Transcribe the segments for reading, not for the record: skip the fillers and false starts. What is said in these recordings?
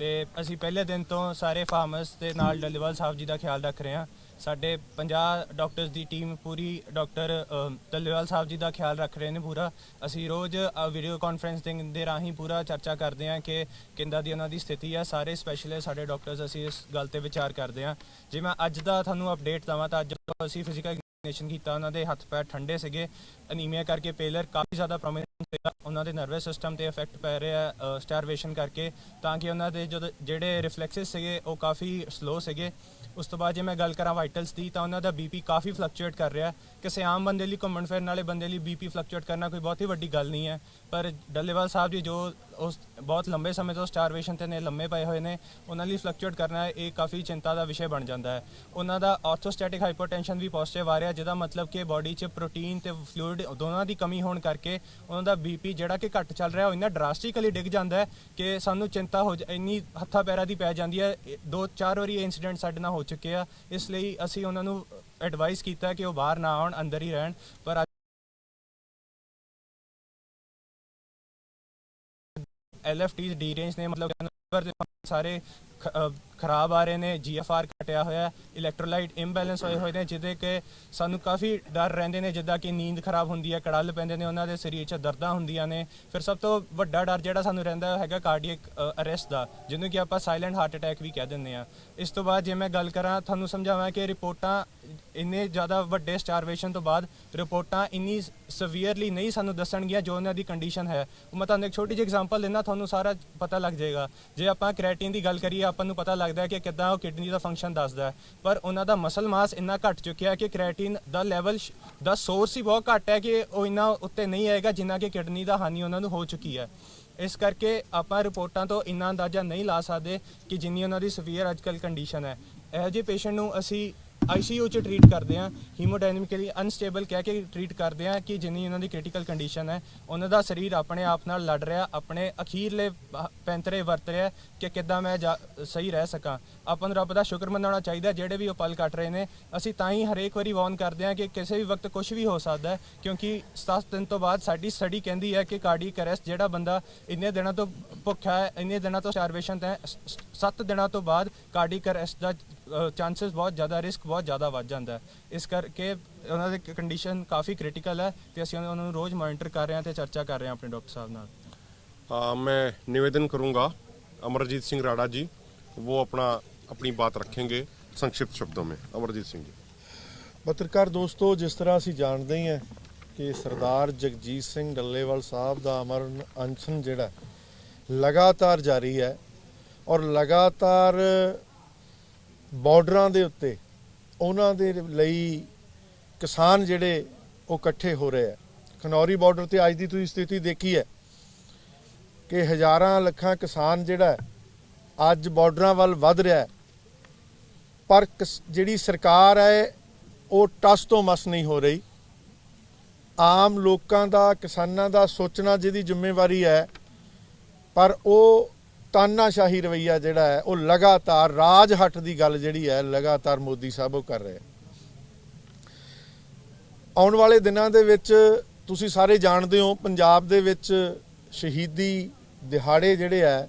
ਤੇ ਅਸੀਂ ਪਹਿਲੇ ਦਿਨ ਤੋਂ ਸਾਰੇ ਫਾਰਮਰਸ ਦੇ ਨਾਲ ਡੱਲੇਵਾਲ ਸਾਹਿਬ ਜੀ ਦਾ ਖਿਆਲ ਰੱਖ ਰਹੇ ਹਾਂ। ਸਾਡੇ 50 ਡਾਕਟਰਸ ਦੀ ਟੀਮ ਪੂਰੀ ਡਾਕਟਰ ਡੱਲੇਵਾਲ ਸਾਹਿਬ ਜੀ ਦਾ ਖਿਆਲ ਰੱਖ ਰਹੇ ਨੇ ਪੂਰਾ। ਅਸੀਂ ਰੋਜ਼ ਵੀਡੀਓ ਕਾਨਫਰੰਸਿੰਗ ਦੇ ਰਾਹੀਂ ਪੂਰਾ ਚਰਚਾ ਕਰਦੇ ਹਾਂ ਕਿ ਕਿੱਦਾਂ ਦੀ ਉਹਨਾਂ ਦੀ ਸਥਿਤੀ ਹੈ। ਸਾਰੇ ਸਪੈਸ਼ਲਿਸਟ ਸਾਡੇ ਡਾਕਟਰਸ ਅਸੀਂ ਇਸ ਗੱਲ ਤੇ ਵਿਚਾਰ ਕਰਦੇ ਹਾਂ। ਜੇ ਮੈਂ ਅੱਜ ਦਾ ਤੁਹਾਨੂੰ ਅਪਡੇਟ ਦਵਾਂ ਤਾਂ ਅੱਜ ਅਸੀਂ ਫਿਜ਼ੀਕਲ ਐਗਜ਼ਾਮੀਨੇਸ਼ਨ ਕੀਤਾ, ਉਹਨਾਂ ਦੇ ਹੱਥ ਪੈਰ ਠੰਡੇ ਸੀਗੇ। ਅਨੀਮੀਆ ਕਰਕੇ ਪੇਲਰ ਕਾਫੀ ਜ਼ਿਆਦਾ ਪ੍ਰੋਮਿਨੈਂਟ ਸੀਗਾ, ਉਹਨਾਂ ਦੇ ਨਰਵਸ ਸਿਸਟਮ ਤੇ ਇਫੈਕਟ ਪੈ ਰਿਹਾ ਸਟਾਰਵੇਸ਼ਨ ਕਰਕੇ, ਤਾਂ ਕਿ ਉਹਨਾਂ ਦੇ ਜਿਹੜੇ ਰਿਫਲੈਕਸਿਸ ਸੀਗੇ ਉਹ ਕਾਫੀ ਸਲੋ ਸੀਗੇ। ਉਸ ਤੋਂ ਬਾਅਦ ਜੇ ਮੈਂ ਗੱਲ ਕਰਾਂ ਵਾਈਟਲਸ ਦੀ ਤਾਂ ਉਹਨਾਂ ਦਾ ਬੀਪੀ ਕਾਫੀ ਫਲਕਚੁਏਟ ਕਰ ਰਿਹਾ। ਕਿਸੇ ਆਮ ਬੰਦੇ ਲਈ, ਘੁੰਮਣ ਫਿਰਨ ਵਾਲੇ ਬੰਦੇ ਲਈ ਬੀਪੀ ਫਲਕਚੁਏਟ ਕਰਨਾ ਕੋਈ ਬਹੁਤ ਹੀ ਵੱਡੀ ਗੱਲ ਨਹੀਂ ਹੈ, ਪਰ ਡੱਲੇਵਾਲ ਸਾਹਿਬ ਜੀ ਜੋ ਉਸ ਬਹੁਤ ਲੰਬੇ ਸਮੇਂ ਤੋਂ ਸਟਾਰਵੇਸ਼ਨ ਤੇ ਨੇ ਲੰਮੇ ਪਏ ਹੋਏ ਨੇ, ਉਹਨਾਂ ਲਈ ਫਲਕਚੁਏਟ ਕਰਨਾ ਇਹ ਕਾਫੀ ਚਿੰਤਾ ਦਾ ਵਿਸ਼ੇ ਬਣ ਜਾਂਦਾ ਹੈ। ਉਹਨਾਂ ਦਾ ਆਰਥੋਸਟੈਟਿਕ ਹਾਈਪਰਟੈਂਸ਼ਨ ਵੀ ਪੋਜ਼ਿਟਿਵ ਆ ਰਿਹਾ, ਜਿਹਦਾ ਮਤਲਬ ਕਿ ਬਾਡੀ 'ਚ ਪ੍ਰੋਟੀਨ ਤੇ ਫਲੂਇਡ ਦੋਨਾਂ ਦੀ ਕਮੀ ਹੋਣ ਕਰਕੇ ਉਹਨਾਂ ਦਾ ਬੀਪੀ ਜਿਹੜਾ ਕਿ ਘੱਟ ਚੱਲ ਰਿਹਾ ਉਹ ਇੰਨਾ ਡਰਾਸਟਿਕਲੀ ਡਿੱਗ ਜਾਂਦਾ ਹੈ ਕਿ ਸਾਨੂੰ ਚਿੰਤਾ ਇੰਨੀ ਹੱਥਾਂ ਪੈਰਾਂ ਦੀ ਪੈ ਜਾਂਦੀ ਹੈ। 2-4 ਵਾਰੀ ਇਹ ਇੰਸੀਡੈਂਟ ਸਾਡੇ ਨਾਲ ਹੋ ਚੁੱਕੇ ਆ, ਇਸ ਲਈ ਅਸੀਂ ਉਹਨਾਂ ਨੂੰ ਐਡਵਾਈਸ ਕੀਤਾ ਕਿ ਉਹ ਬਾਹਰ ਨਾ ਆਉਣ, ਅੰਦਰ ਹੀ ਰਹਿਣ। ਪਰ LFTs ਡੀ ਰੇਂਜ ਨੇ, ਮਤਲਬ ਸਾਰੇ ਖਰਾਬ ਆ ਰਹੇ ਨੇ, GFR ਘਟਿਆ ਹੋਇਆ, ਇਲੈਕਟ੍ਰੋਲਾਈਟ ਇੰਬੈਲੈਂਸ ਹੋਏ ਹੋਏ ਨੇ, ਜਿਹਦੇ ਕਿ ਸਾਨੂੰ ਕਾਫੀ ਡਰ ਰਹਿੰਦੇ ਨੇ, ਜਿੱਦਾਂ ਕਿ ਨੀਂਦ ਖਰਾਬ ਹੁੰਦੀ ਹੈ, ਕੜਲ ਪੈਂਦੇ ਨੇ, ਉਹਨਾਂ ਦੇ ਸਰੀਰ 'ਚ ਦਰਦਾਂ ਹੁੰਦੀਆਂ ਨੇ। ਫਿਰ ਸਭ ਤੋਂ ਵੱਡਾ ਡਰ ਜਿਹੜਾ ਸਾਨੂੰ ਰਹਿੰਦਾ ਹੈਗਾ ਕਾਰਡੀਅਕ ਅਰੈਸਟ ਦਾ, ਜਿਹਨੂੰ ਕਿ ਆਪਾਂ ਸਾਇਲੈਂਟ ਹਾਰਟ ਅਟੈਕ ਵੀ ਕਹਿ ਦਿੰਦੇ ਹਾਂ। ਇਸ ਤੋਂ ਬਾਅਦ ਜੇ ਮੈਂ ਗੱਲ ਕਰਾਂ, ਤੁਹਾਨੂੰ ਸਮਝਾਵਾਂ ਕਿ ਰਿਪੋਰਟਾਂ ਇੰਨੇ ਜ਼ਿਆਦਾ ਵੱਡੇ ਸਟਾਰਵੇਸ਼ਨ ਤੋਂ ਬਾਅਦ ਰਿਪੋਰਟਾਂ ਇੰਨੀ ਸਵੀਅਰਲੀ ਨਹੀਂ ਸਾਨੂੰ ਦੱਸਣਗੀਆਂ ਜੋ ਉਹਨਾਂ ਦੀ ਕੰਡੀਸ਼ਨ ਹੈ। ਮੈਂ ਤੁਹਾਨੂੰ ਇੱਕ ਛੋਟੀ ਜਿਹੀ ਐਗਜ਼ਾਮਪਲ ਦਿੰਦਾ, ਤੁਹਾਨੂੰ ਸਾਰਾ ਪਤਾ ਲੱਗ ਜਾਏਗਾ। ਜੇ ਆਪਾਂ ਕ੍ਰੈਟਿਨ ਦੀ ਗੱਲ ਕਰੀਏ, ਆਪਾਂ ਨੂੰ ਪਤਾ ਲੱਗਦਾ ਹੈ ਕਿ ਕਿੱਦਾਂ ਉਹ ਕਿਡਨੀ ਦਾ ਫੰਕਸ਼ਨ ਦੱਸਦਾ ਹੈ, ਪਰ ਉਹਨਾਂ ਦਾ ਮਸਲ ਮਾਸ ਇੰਨਾ ਘੱਟ ਚੁੱਕਿਆ ਕਿ ਕ੍ਰੈਟਿਨ ਦਾ ਲੈਵਲ ਦਾ ਸੋਰਸ ਹੀ ਬਹੁਤ ਘੱਟ ਹੈ ਕਿ ਉਹ ਇੰਨਾ ਉੱਤੇ ਨਹੀਂ ਆਏਗਾ ਜਿੰਨਾ ਕਿ ਕਿਡਨੀ ਦਾ ਹਾਨੀ ਉਹਨਾਂ ਨੂੰ ਹੋ ਚੁੱਕੀ ਹੈ। ਇਸ ਕਰਕੇ ਆਪਾਂ ਰਿਪੋਰਟਾਂ ਤੋਂ ਇੰਨਾ ਅੰਦਾਜ਼ਾ ਨਹੀਂ ਲਾ ਸਕਦੇ ਕਿ ਜਿੰਨੀ ਉਹਨਾਂ ਦੀ ਸਵੀਅਰ ਅੱਜ ਕੱਲ੍ਹ ਕੰਡੀਸ਼ਨ ਹੈ। ਇਹੋ ਜਿਹੇ ਪੇਸ਼ੈਂਟ ਨੂੰ ਅਸੀਂ ICU 'ਚ ਟਰੀਟ ਕਰਦੇ ਹਾਂ, ਹੀਮੋਡਾਇਨਮਿਕਲੀ ਅਨਸਟੇਬਲ ਕਹਿ ਕੇ ਟਰੀਟ ਕਰਦੇ ਹਾਂ ਕਿ ਜਿੰਨੀ ਉਹਨਾਂ ਦੀ ਕ੍ਰਿਟੀਕਲ ਕੰਡੀਸ਼ਨ ਹੈ, ਉਹਨਾਂ ਦਾ ਸਰੀਰ ਆਪਣੇ ਆਪ ਨਾਲ ਲੜ ਰਿਹਾ, ਆਪਣੇ ਅਖੀਰਲੇ ਪੈਂਤਰੇ ਵਰਤ ਰਿਹਾ ਕਿ ਕਿੱਦਾਂ ਮੈਂ ਸਹੀ ਰਹਿ ਸਕਾਂ। ਆਪਾਂ ਨੂੰ ਰੱਬ ਦਾ ਸ਼ੁਕਰ ਮਨਾਉਣਾ ਚਾਹੀਦਾ ਜਿਹੜੇ ਵੀ ਉਹ ਪਲ ਕੱਟ ਰਹੇ ਨੇ। ਅਸੀਂ ਤਾਂ ਹੀ ਹਰੇਕ ਵਾਰੀ ਵਾਰਨ ਕਰਦੇ ਹਾਂ ਕਿ ਕਿਸੇ ਵੀ ਵਕਤ ਕੁਝ ਵੀ ਹੋ ਸਕਦਾ ਹੈ, ਕਿਉਂਕਿ 7 ਦਿਨ ਤੋਂ ਬਾਅਦ ਸਾਡੀ ਸਟੱਡੀ ਕਹਿੰਦੀ ਹੈ ਕਿ ਕਾਰਡੀਅਕ ਅਰੈਸਟ ਜਿਹੜਾ ਬੰਦਾ ਇੰਨੇ ਦਿਨਾਂ ਤੋਂ ਭੁੱਖਾ ਹੈ, ਇੰਨੇ ਦਿਨਾਂ ਤੋਂ ਸਟਾਰਵੇਸ਼ਨ ਤੇ 7 ਦਿਨਾਂ ਤੋਂ ਬਾਅਦ ਕਾਰਡੀਅਕ ਅਰੈਸਟ ਦਾ ਚਾਂਸਸ ਬਹੁਤ ਜ਼ਿਆਦਾ, ਰਿਸਕ ਬਹੁਤ ਜ਼ਿਆਦਾ ਵੱਧ ਜਾਂਦਾ ਹੈ। ਇਸ ਕਰਕੇ ਉਹਨਾਂ ਦੀ ਕੰਡੀਸ਼ਨ ਕਾਫੀ ਕ੍ਰਿਟੀਕਲ ਹੈ ਤੇ ਅਸੀਂ ਉਹਨਾਂ ਨੂੰ रोज मॉनिटर कर रहे हैं तो चर्चा कर रहे हैं अपने डॉक्टर साहब नाल। मैं निवेदन करूंगा अमरजीत सिंह राणा जी, वो अपनी बात रखेंगे संक्षिप्त शब्दों में। अमरजीत सिंह जी। पत्रकार दोस्तों, जिस तरह असी जानते ही हैं कि सरदार जगजीत सिंह डल्लेवाल साहब का अमरण अनशन जिहड़ा लगातार जारी है और लगातार ਬਾਰਡਰਾਂ ਦੇ ਉੱਤੇ ਉਹਨਾਂ ਦੇ ਲਈ ਕਿਸਾਨ ਜਿਹੜੇ ਉਹ ਇਕੱਠੇ ਹੋ ਰਹੇ ਆ। ਖਨੌਰੀ ਬਾਰਡਰ ਤੇ ਅੱਜ ਦੀ ਤੁਸੀਂ ਸਥਿਤੀ ਦੇਖੀ ਹੈ ਕਿ ਹਜ਼ਾਰਾਂ ਲੱਖਾਂ ਕਿਸਾਨ ਜਿਹੜਾ ਅੱਜ ਬਾਰਡਰਾਂ ਵੱਲ ਵੱਧ ਰਿਹਾ ਹੈ, ਪਰ ਜਿਹੜੀ ਸਰਕਾਰ ਹੈ ਉਹ ਟਸ ਤੋਂ ਮਸ ਨਹੀਂ ਹੋ ਰਹੀ। ਆਮ ਲੋਕਾਂ ਦਾ, ਕਿਸਾਨਾਂ ਦਾ ਸੋਚਣਾ ਜਿਹਦੀ ਜ਼ਿੰਮੇਵਾਰੀ ਹੈ, ਪਰ ਉਹ ਤਾਨਾਸ਼ਾਹੀ ਰਵੱਈਆ ਜਿਹੜਾ ਹੈ ਉਹ ਲਗਾਤਾਰ ਰਾਜ ਹੱਟ ਦੀ ਗੱਲ ਜਿਹੜੀ ਹੈ ਲਗਾਤਾਰ ਮੋਦੀ ਸਾਹਿਬ ਉਹ ਕਰ ਰਹੇ। ਆਉਣ ਵਾਲੇ ਦਿਨਾਂ ਦੇ ਵਿੱਚ ਤੁਸੀਂ ਸਾਰੇ ਜਾਣਦੇ ਹੋ, ਪੰਜਾਬ ਦੇ ਵਿੱਚ ਸ਼ਹੀਦੀ ਦਿਹਾੜੇ ਜਿਹੜੇ ਹੈ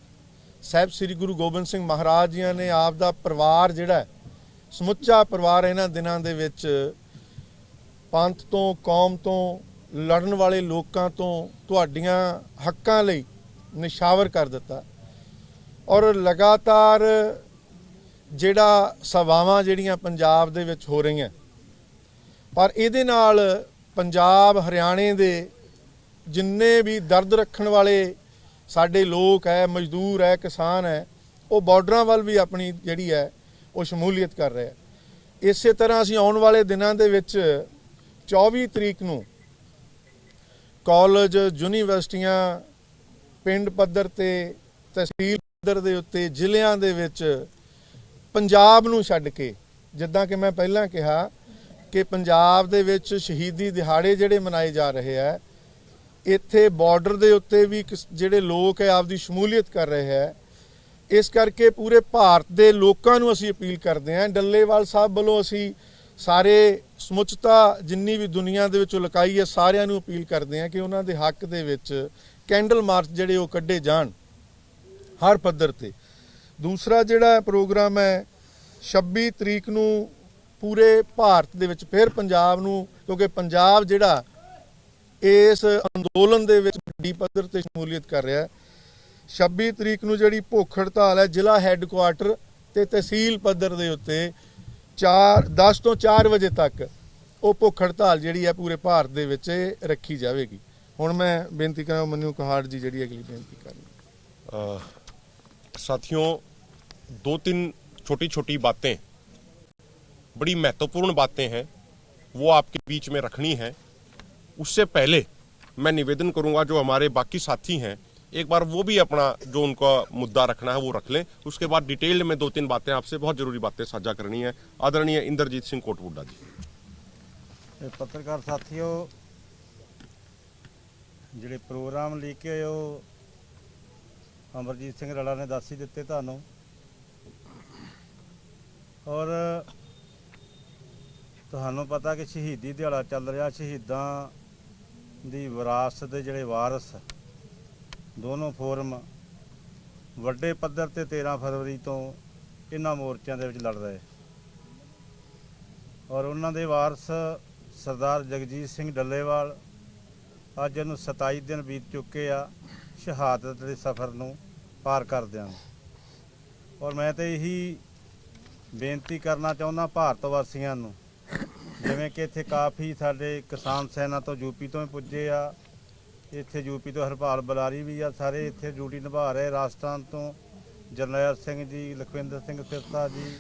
ਸਾਹਿਬ ਸ੍ਰੀ ਗੁਰੂ ਗੋਬਿੰਦ ਸਿੰਘ ਮਹਾਰਾਜ ਜੀਆਂ ਨੇ ਆਪ ਦਾ ਪਰਿਵਾਰ ਜਿਹੜਾ ਸਮੁੱਚਾ ਪਰਿਵਾਰ ਇਹਨਾਂ ਦਿਨਾਂ ਦੇ ਵਿੱਚ ਪੰਥ ਤੋਂ, ਕੌਮ ਤੋਂ, ਲੜਨ ਵਾਲੇ ਲੋਕਾਂ ਤੋਂ, ਤੁਹਾਡੀਆਂ ਹੱਕਾਂ ਲਈ ਨਿਸ਼ਾਵਰ ਕਰ ਦਿੱਤਾ। ਔਰ ਲਗਾਤਾਰ ਜਿਹੜਾ ਸਭਾਵਾਂ ਜਿਹੜੀਆਂ ਪੰਜਾਬ ਦੇ ਵਿੱਚ ਹੋ ਰਹੀਆਂ, ਪਰ ਇਹਦੇ ਨਾਲ ਪੰਜਾਬ, ਹਰਿਆਣੇ ਦੇ ਜਿੰਨੇ ਵੀ ਦਰਦ ਰੱਖਣ ਵਾਲੇ ਸਾਡੇ ਲੋਕ ਹੈ, ਮਜ਼ਦੂਰ ਹੈ, ਕਿਸਾਨ ਹੈ, ਉਹ ਬਾਰਡਰਾਂ ਵੱਲ ਵੀ ਆਪਣੀ ਜਿਹੜੀ ਹੈ ਉਹ ਸ਼ਮੂਲੀਅਤ ਕਰ ਰਹੇ। ਇਸੇ ਤਰ੍ਹਾਂ ਅਸੀਂ ਆਉਣ ਵਾਲੇ ਦਿਨਾਂ ਦੇ ਵਿੱਚ 24 ਤਰੀਕ ਨੂੰ ਕਾਲਜ, ਯੂਨੀਵਰਸਿਟੀਆਂ ਪਿੰਡ ਪੱਧਰ ਤੇ, ਤਹਿਸੀਲ ਪੱਧਰ ਦੇ ਉੱਤੇ, ਜ਼ਿਲ੍ਹਿਆਂ ਦੇ ਵਿੱਚ ਪੰਜਾਬ ਨੂੰ ਛੱਡ ਕੇ, ਜਿੱਦਾਂ ਕਿ ਮੈਂ ਪਹਿਲਾਂ ਕਿਹਾ ਕਿ ਪੰਜਾਬ ਦੇ ਵਿੱਚ ਸ਼ਹੀਦੀ ਦਿਹਾੜੇ ਜਿਹੜੇ ਮਨਾਏ ਜਾ ਰਹੇ ਹੈ, ਇੱਥੇ ਬਾਰਡਰ ਦੇ ਉੱਤੇ ਵੀ ਜਿਹੜੇ ਲੋਕ ਹੈ ਆਪਦੀ ਸ਼ਮੂਲੀਅਤ ਕਰ ਰਹੇ ਹੈ। ਇਸ ਕਰਕੇ ਪੂਰੇ ਭਾਰਤ ਦੇ ਲੋਕਾਂ ਨੂੰ ਅਸੀਂ ਅਪੀਲ ਕਰਦੇ ਹਾਂ, ਡੱਲੇਵਾਲ ਸਾਹਿਬ ਵੱਲੋਂ ਅਸੀਂ ਸਾਰੇ ਸਮੁੱਚਤਾ ਜਿੰਨੀ ਵੀ ਦੁਨੀਆ ਦੇ ਵਿੱਚ ਲੁਕਾਈ ਹੈ ਸਾਰਿਆਂ ਨੂੰ ਅਪੀਲ ਕਰਦੇ ਹਾਂ ਕਿ ਉਹਨਾਂ ਦੇ ਹੱਕ ਦੇ ਵਿੱਚ ਕੈਂਡਲ ਮਾਰਚ ਜਿਹੜੇ ਉਹ ਕੱਢੇ ਜਾਣ ਹਰ ਪੱਧਰ ਤੇ। ਦੂਸਰਾ ਜਿਹੜਾ ਪ੍ਰੋਗਰਾਮ ਹੈ 26 ਤਰੀਕ ਨੂੰ ਪੂਰੇ ਭਾਰਤ ਦੇ ਵਿੱਚ ਫਿਰ ਪੰਜਾਬ ਨੂੰ, ਕਿਉਂਕਿ ਪੰਜਾਬ ਜਿਹੜਾ ਇਸ ਅੰਦੋਲਨ ਦੇ ਵਿੱਚ ਵੱਡੀ ਪੱਧਰ ਤੇ ਸ਼ਮੂਲੀਅਤ ਕਰ ਰਿਹਾ ਹੈ, 26 ਤਰੀਕ ਨੂੰ ਜਿਹੜੀ ਭੁੱਖ ਹੜਤਾਲ ਹੈ ਜ਼ਿਲ੍ਹਾ ਹੈੱਡਕੁਆਟਰ ਤੇ ਤਹਿਸੀਲ ਪੱਧਰ ਦੇ ਉੱਤੇ 10 ਤੋਂ 4 ਵਜੇ ਤੱਕ ਉਹ ਭੁੱਖ ਹੜਤਾਲ ਜਿਹੜੀ ਹੈ ਪੂਰੇ ਭਾਰਤ ਦੇ ਵਿੱਚ ਰੱਖੀ ਜਾਵੇਗੀ। ਹੁਣ ਮੈਂ ਬੇਨਤੀ ਕਰਾਂ ਮਨੂ ਕਹਾੜ ਜੀ ਜਿਹੜੀ ਅਗਲੀ ਬੇਨਤੀ ਕਰਨੀ। साथियों, 2-3 छोटी छोटी बातें, बड़ी महत्वपूर्ण बातें हैं, वो आपके बीच में रखनी है। उससे पहले मैं निवेदन करूंगा जो हमारे बाकी साथी हैं एक बार वो भी अपना जो उनका मुद्दा रखना है वो रख लें। उसके बाद डिटेल में 2-3 बातें आपसे बहुत जरूरी बातें साझा करनी है। आदरणीय इंद्रजीत सिंह कोटबुड्डा जी। पत्रकार साथियों, ਜਿਹੜੇ ਪ੍ਰੋਗਰਾਮ ਲੈ ਕੇ ਆਏ ਉਹ ਅਮਰਜੀਤ ਸਿੰਘ ਰਾਣਾ ਨੇ ਦੱਸ ਹੀ ਦਿੱਤੇ ਤੁਹਾਨੂੰ। ਔਰ ਤੁਹਾਨੂੰ ਪਤਾ ਕਿ ਸ਼ਹੀਦੀ ਦਿਹਾੜਾ ਚੱਲ ਰਿਹਾ, ਸ਼ਹੀਦਾਂ ਦੀ ਵਿਰਾਸਤ ਦੇ ਜਿਹੜੇ ਵਾਰਸ ਦੋਨੋਂ ਫੋਰਮ ਵੱਡੇ ਪੱਧਰ ਤੇ 13 ਫਰਵਰੀ ਤੋਂ ਇਹਨਾਂ ਮੋਰਚਿਆਂ ਦੇ ਵਿੱਚ ਲੜ ਰਹੇ। ਔਰ ਉਹਨਾਂ ਦੇ ਵਾਰਸ ਸਰਦਾਰ ਜਗਜੀਤ ਸਿੰਘ ਡੱਲੇਵਾਲ ਅੱਜ ਇਹਨੂੰ 27 ਦਿਨ ਬੀਤ ਚੁੱਕੇ ਆ ਸ਼ਹਾਦਤ ਦੇ ਸਫ਼ਰ ਨੂੰ ਪਾਰ ਕਰਦਿਆਂ। ਔਰ ਮੈਂ ਤਾਂ ਇਹੀ ਬੇਨਤੀ ਕਰਨਾ ਚਾਹੁੰਦਾ ਭਾਰਤ ਵਾਸੀਆਂ ਨੂੰ, ਜਿਵੇਂ ਕਿ ਇੱਥੇ ਕਾਫੀ ਸਾਡੇ ਕਿਸਾਨ ਸੈਨਾ ਤੋਂ ਯੂਪੀ ਤੋਂ ਵੀ ਪੁੱਜੇ ਆ, ਇੱਥੇ ਯੂਪੀ ਤੋਂ ਹਰਪਾਲ ਬਲਾਰੀ ਵੀ ਆ, ਸਾਰੇ ਇੱਥੇ ਡਿਊਟੀ ਨਿਭਾ ਰਹੇ। ਰਾਜਸਥਾਨ ਤੋਂ ਜਰਨੈਲ ਸਿੰਘ ਜੀ, ਲਖਵਿੰਦਰ ਸਿੰਘ ਸਿਰਸਾ ਜੀ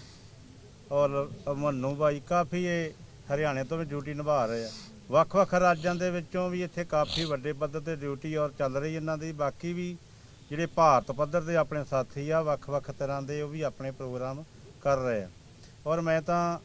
ਔਰ ਮੰਨੂ ਭਾਈ, ਕਾਫੀ ਇਹ ਹਰਿਆਣੇ ਤੋਂ ਵੀ ਡਿਊਟੀ ਨਿਭਾ ਰਹੇ ਆ। ਵੱਖ-ਵੱਖ ਰਾਜਾਂ ਦੇ ਵਿੱਚੋਂ ਵੀ ਇੱਥੇ ਕਾਫੀ ਵੱਡੇ ਪੱਧਰ ਤੇ ਡਿਊਟੀ ਔਰ ਚੱਲ ਰਹੀ ਇਹਨਾਂ ਦੀ। ਬਾਕੀ ਵੀ ਜਿਹੜੇ ਭਾਰਤ ਪੱਧਰ ਦੇ ਆਪਣੇ ਸਾਥੀ ਆ ਵੱਖ-ਵੱਖ ਤਰ੍ਹਾਂ ਦੇ, ਉਹ ਵੀ ਆਪਣੇ ਪ੍ਰੋਗਰਾਮ ਕਰ ਰਹੇ ਆ। ਔਰ ਮੈਂ ਤਾਂ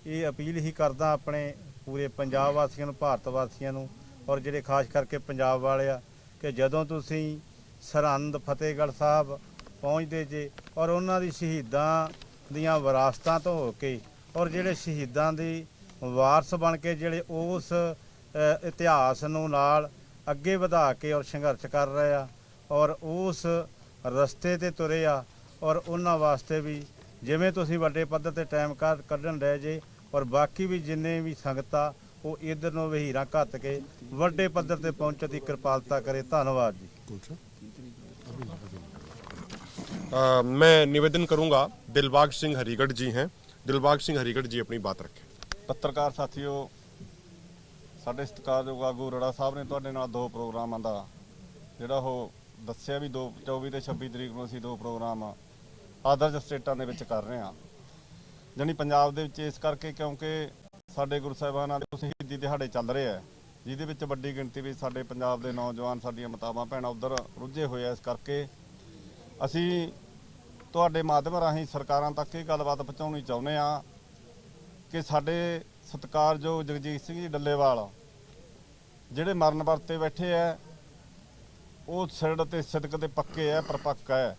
ਇਹ ਅਪੀਲ ਹੀ ਕਰਦਾ ਆਪਣੇ ਪੂਰੇ ਪੰਜਾਬ ਵਾਸੀਆਂ ਨੂੰ, ਭਾਰਤ ਵਾਸੀਆਂ ਨੂੰ, ਔਰ ਜਿਹੜੇ ਖਾਸ ਕਰਕੇ ਪੰਜਾਬ ਵਾਲੇ ਆ, ਕਿ ਜਦੋਂ ਤੁਸੀਂ ਸਰਹੰਦ ਫਤਿਹਗੜ੍ਹ ਸਾਹਿਬ ਪਹੁੰਚਦੇ ਜੇ ਔਰ ਉਹਨਾਂ ਦੀ ਸ਼ਹੀਦਾਂ ਦੀਆਂ ਵਿਰਾਸਤਾਂ ਤੋਂ ਹੋ ਕੇ ਔਰ ਜਿਹੜੇ ਸ਼ਹੀਦਾਂ ਦੀ ਵਾਰਸ ਬਣ ਕੇ ਜਿਹੜੇ ਉਸ ਇਤਿਹਾਸ ਨੂੰ ਨਾਲ ਅੱਗੇ ਵਧਾ ਕੇ ਔਰ ਸੰਘਰਸ਼ ਕਰ ਰਹੇ ਆ ਔਰ ਉਸ ਰਸਤੇ ਤੇ ਤੁਰੇ ਆ, ਔਰ ਉਹਨਾਂ ਵਾਸਤੇ ਵੀ ਜਿਵੇਂ ਤੁਸੀਂ ਵੱਡੇ ਪੱਧਰ ਤੇ ਟਾਈਮ ਕੱਢਣ ਰਹੇ ਜੇ, ਔਰ ਬਾਕੀ ਵੀ ਜਿੰਨੇ ਵੀ ਸੰਗਤਾਂ ਉਹ ਇਧਰ ਨੂੰ ਵਹੀਰਾਂ ਘੱਤ ਕੇ ਵੱਡੇ ਪੱਧਰ ਤੇ ਪਹੁੰਚਣ ਦੀ ਕਿਰਪਾਲਤਾ ਕਰੇ। ਧੰਨਵਾਦ ਜੀ। मैं निवेदन करूंगा, दिलबाग सिंह हरिगढ़ जी हैं। दिलबाग सिंह हरिगढ़ जी अपनी बात रखें। ਪੱਤਰਕਾਰ ਸਾਥੀਓ, ਸਾਡੇ ਸਤਿਕਾਰਯੋਗ ਆਗੂ ਰੜਾ ਸਾਹਿਬ ਨੇ ਤੁਹਾਡੇ ਨਾਲ 2 ਪ੍ਰੋਗਰਾਮਾਂ ਦਾ ਜਿਹੜਾ ਉਹ ਦੱਸਿਆ ਵੀ 24 ਤੇ 26 ਤਰੀਕ ਨੂੰ ਅਸੀਂ 2 ਪ੍ਰੋਗਰਾਮ ਆਦਰਜ ਸਟੇਟਾਂ ਦੇ ਵਿੱਚ ਕਰ ਰਹੇ ਹਾਂ। ਜਾਣੀ ਪੰਜਾਬ ਦੇ ਵਿੱਚ ਇਸ ਕਰਕੇ ਕਿਉਂਕਿ ਸਾਡੇ ਗੁਰੂ ਸਾਹਿਬਾਨਾਂ ਦੇ ਸ਼ਹੀਦੀ ਦਿਹਾੜੇ ਚੱਲ ਰਹੇ ਆ, ਜਿਹਦੇ ਵਿੱਚ ਵੱਡੀ ਗਿਣਤੀ ਵਿੱਚ ਸਾਡੇ ਪੰਜਾਬ ਦੇ ਨੌਜਵਾਨ, ਸਾਡੀਆਂ ਮਾਤਾਵਾਂ ਭੈਣਾਂ ਉੱਧਰ ਰੁੱਝੇ ਹੋਏ ਆ। ਇਸ ਕਰਕੇ ਅਸੀਂ ਤੁਹਾਡੇ ਮਾਧਿਅਮ ਰਾਹੀਂ ਸਰਕਾਰਾਂ ਤੱਕ ਇਹ ਗੱਲਬਾਤ ਪਹੁੰਚਾਉਣੀ ਚਾਹੁੰਦੇ ਹਾਂ ਕਿ ਸਾਡੇ ਸਤਿਕਾਰਯੋਗ ਜਗਜੀਤ ਸਿੰਘ ਜੀ ਡੱਲੇਵਾਲ ਜਿਹੜੇ ਮਰਨ ਵਰਤੇ ਬੈਠੇ ਆ, ਉਹ ਸਿਰੜ ਤੇ ਸਿਦਕ ਦੇ ਪੱਕੇ ਆ, ਪਰਪੱਕ ਹੈ।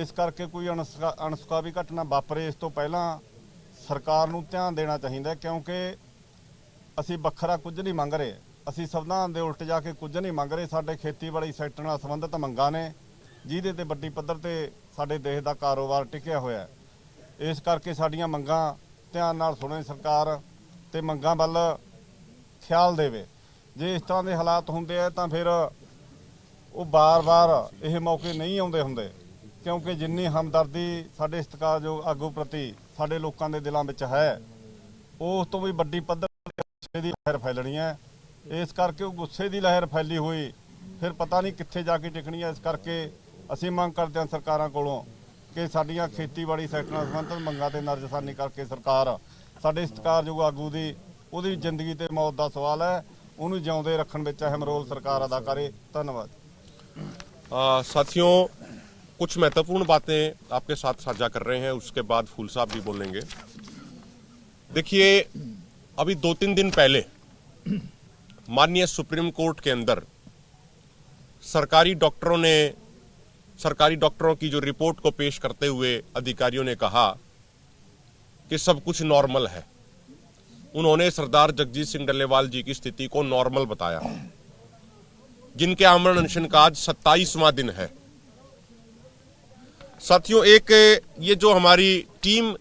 ਇਸ ਕਰਕੇ ਕੋਈ ਅਣਸੁਖਾਵੀ ਘਟਨਾ ਵਾਪਰੇ ਇਸ ਤੋਂ ਪਹਿਲਾਂ ਸਰਕਾਰ ਨੂੰ ਧਿਆਨ ਦੇਣਾ ਚਾਹੀਦਾ, ਕਿਉਂਕਿ ਅਸੀਂ ਵੱਖਰਾ ਕੁਝ ਨਹੀਂ ਮੰਗ ਰਹੇ, ਅਸੀਂ ਸੰਵਿਧਾਨ ਦੇ ਉਲਟ ਜਾ ਕੇ ਕੁਝ ਨਹੀਂ ਮੰਗ ਰਹੇ। ਸਾਡੇ ਖੇਤੀਬਾੜੀ ਸੈਕਟਰ ਨਾਲ ਸੰਬੰਧਿਤ ਮੰਗਾਂ ਨੇ, ਜਿਹਦੇ ਤੇ ਵੱਡੀ ਪੱਧਰ ਤੇ ਸਾਡੇ ਦੇਸ਼ ਦਾ ਕਾਰੋਬਾਰ ਟਿਕਿਆ ਹੋਇਆ। ਇਸ ਕਰਕੇ ਸਾਡੀਆਂ ਮੰਗਾਂ ਧਿਆਨ ਨਾਲ ਸੁਣੇ ਸਰਕਾਰ ਤੇ ਮੰਗਾਂ ਵੱਲ ਖਿਆਲ ਦੇਵੇ। ਜੇ ਇਸ ਤਰ੍ਹਾਂ ਦੇ ਹਾਲਾਤ ਹੁੰਦੇ ਆ ਤਾਂ ਫਿਰ ਉਹ ਬਾਰ-ਬਾਰ ਇਹ ਮੌਕੇ ਨਹੀਂ ਆਉਂਦੇ ਹੁੰਦੇ, ਕਿਉਂਕਿ ਜਿੰਨੀ ਹਮਦਰਦੀ ਸਾਡੇ ਸਤਿਕਾਰਯੋਗ ਆਗੂ ਪ੍ਰਤੀ ਸਾਡੇ ਲੋਕਾਂ ਦੇ ਦਿਲਾਂ ਵਿੱਚ ਹੈ, ਉਸ ਤੋਂ ਵੀ ਵੱਡੀ ਪੱਧਰ ਤੇ ਗੁੱਸੇ ਦੀ ਲਹਿਰ ਫੈਲਣੀ ਹੈ। ਇਸ ਕਰਕੇ ਉਹ ਗੁੱਸੇ ਦੀ ਲਹਿਰ ਫੈਲੀ ਹੋਈ ਫਿਰ ਪਤਾ ਨਹੀਂ ਕਿੱਥੇ ਜਾ ਕੇ ਟਿਕਣੀ ਹੈ। ਇਸ ਕਰਕੇ ਅਸੀਂ ਮੰਗ ਕਰਦੇ ਹਾਂ ਸਰਕਾਰਾਂ ਕੋਲੋਂ ਕਿ ਸਾਡੀਆਂ ਖੇਤੀਬਾੜੀ ਸੈਕਟਰ ਨਾਲ ਸੰਬੰਧਿਤ ਮੰਗਾਂ ਤੇ ਨਜ਼ਰਸਾਨੀ ਕਰਕੇ ਸਰਕਾਰ ਸਾਡੇ ਸਤਿਕਾਰਯੋਗ ਆਗੂ ਦੀ ਉਹਦੀ ਜ਼ਿੰਦਗੀ ਤੇ ਮੌਤ ਦਾ ਸਵਾਲ ਹੈ, ਉਹਨੂੰ ਜਿਉਂਦੇ ਰੱਖਣ ਵਿੱਚ ਅਹਿਮ ਰੋਲ ਸਰਕਾਰ ਅਦਾ करे। धन्यवाद। साथियों, कुछ महत्वपूर्ण बातें आपके साथ साझा कर रहे हैं, उसके बाद फूल साहब भी बोलेंगे। देखिए, अभी 2-3 दिन पहले माननीय सुप्रीम कोर्ट के अंदर सरकारी डॉक्टरों की जो रिपोर्ट को पेश करते हुए अधिकारियों ने कहा कि सब कुछ नॉर्मल है। उन्होंने सरदार जगजीत सिंह डल्लेवाल जी की स्थिति को नॉर्मल बताया, जिनके आमरण अनशन का आज 27वां दिन है। साथियों, एक ये जो हमारी टीम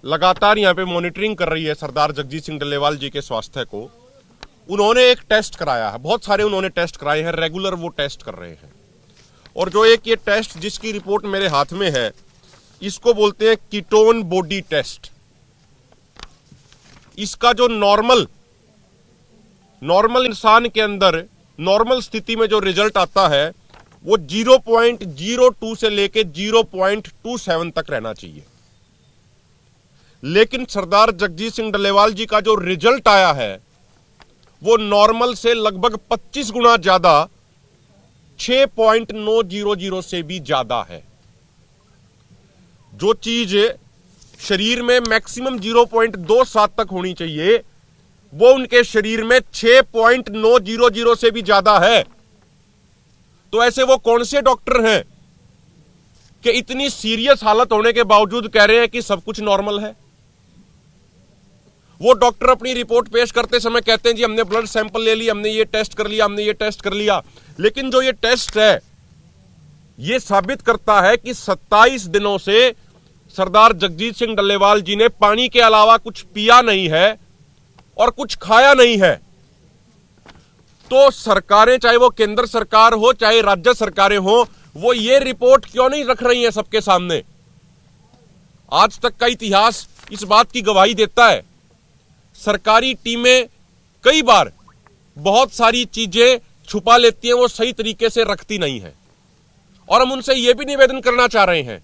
लगातार यहाँ पे मॉनिटरिंग कर रही है सरदार जगजीत सिंह डल्लेवाल जी के स्वास्थ्य को, उन्होंने एक टेस्ट कराया है, बहुत सारे उन्होंने टेस्ट कराए हैं, रेगुलर वो टेस्ट कर रहे हैं। और जो एक ये टेस्ट जिसकी रिपोर्ट मेरे हाथ में है, इसको बोलते हैं कीटोन बॉडी टेस्ट। इसका जो नॉर्मल इंसान के अंदर नॉर्मल स्थिति में जो रिजल्ट आता है वो 0.02 से लेके 0.27 तक रहना चाहिए। लेकिन सरदार जगजीत सिंह डल्लेवाल जी का जो रिजल्ट आया है वो नॉर्मल से लगभग 25 गुना ज्यादा, 6.900 से भी ज्यादा है। जो चीज शरीर में मैक्सिमम 0.27 तक होनी चाहिए वो उनके शरीर में 6.900 से भी ज्यादा है। तो ऐसे वो कौन से डॉक्टर हैं कि इतनी सीरियस हालत होने के बावजूद कह रहे हैं कि सब कुछ नॉर्मल है? वो डॉक्टर अपनी रिपोर्ट पेश करते समय कहते हैं जी हमने ब्लड सैंपल ले लिया, हमने ये टेस्ट कर लिया, हमने ये टेस्ट कर लिया। लेकिन जो ये टेस्ट है ये साबित करता है कि 27 दिनों से सरदार जगजीत सिंह डल्लेवाल जी ने पानी के अलावा कुछ पिया नहीं है और कुछ खाया नहीं है। तो सरकारें, चाहे वो केंद्र सरकार हो चाहे राज्य सरकारें हो, वो ये रिपोर्ट क्यों नहीं रख रही हैं सबके सामने? आज तक का इतिहास इस बात की गवाही देता है। सरकारी टीमें कई बार बहुत सारी चीजें छुपा लेती हैं, वो सही तरीके से रखती नहीं है। और हम उनसे यह भी निवेदन करना चाह रहे हैं,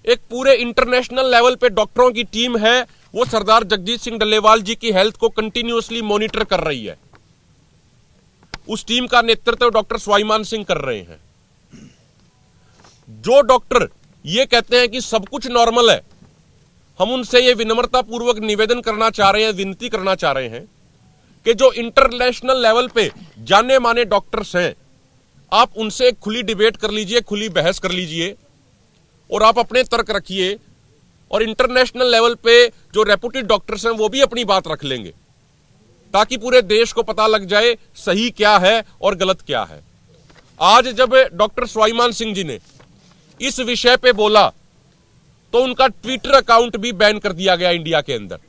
एक पूरे इंटरनेशनल लेवल पे डॉक्टरों की टीम है, वो सरदार जगजीत सिंह डल्लेवाल जी की हेल्थ को कंटिन्यूअसली मॉनिटर कर रही है। उस टीम का नेतृत्व डॉक्टर स्वाभिमान सिंह कर रहे हैं। जो डॉक्टर ये कहते हैं कि सब कुछ नॉर्मल है, हम उनसे ये विनम्रता पूर्वक निवेदन करना चाह रहे हैं, विनती करना चाह रहे हैं कि जो इंटरनेशनल लेवल पे जाने माने डॉक्टर्स हैं, आप उनसे एक खुली डिबेट कर लीजिए, खुली बहस कर लीजिए और आप अपने तर्क रखिए। और इंटरनेशनल लेवल पे जो रेपुटेड डॉक्टर्स हैं वो भी अपनी बात रख लेंगे, ताकि पूरे देश को पता लग जाए सही क्या है और गलत क्या है। आज जब डॉक्टर स्वाभिमान सिंह जी ने इस विषय पे बोला तो उनका ट्विटर अकाउंट भी बैन कर दिया गया इंडिया के अंदर।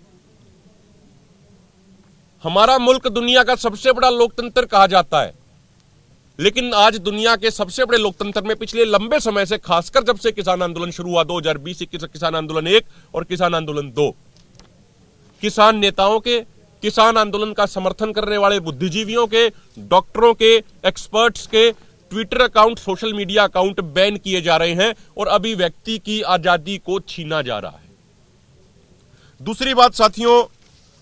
हमारा मुल्क दुनिया का सबसे बड़ा लोकतंत्र कहा जाता है, लेकिन आज दुनिया के सबसे बड़े लोकतंत्र में पिछले लंबे समय से, खासकर जब से किसान आंदोलन शुरू हुआ 2020 किसान आंदोलन 1 और किसान आंदोलन 2, किसान नेताओं के, किसान आंदोलन का समर्थन करने वाले बुद्धिजीवियों के, डॉक्टरों के, एक्सपर्ट्स के Twitter account, social media account ban किए जा रहे हैं और अभिव्यक्ति की आजादी को छीना जा रहा है। दूसरी बात साथियों,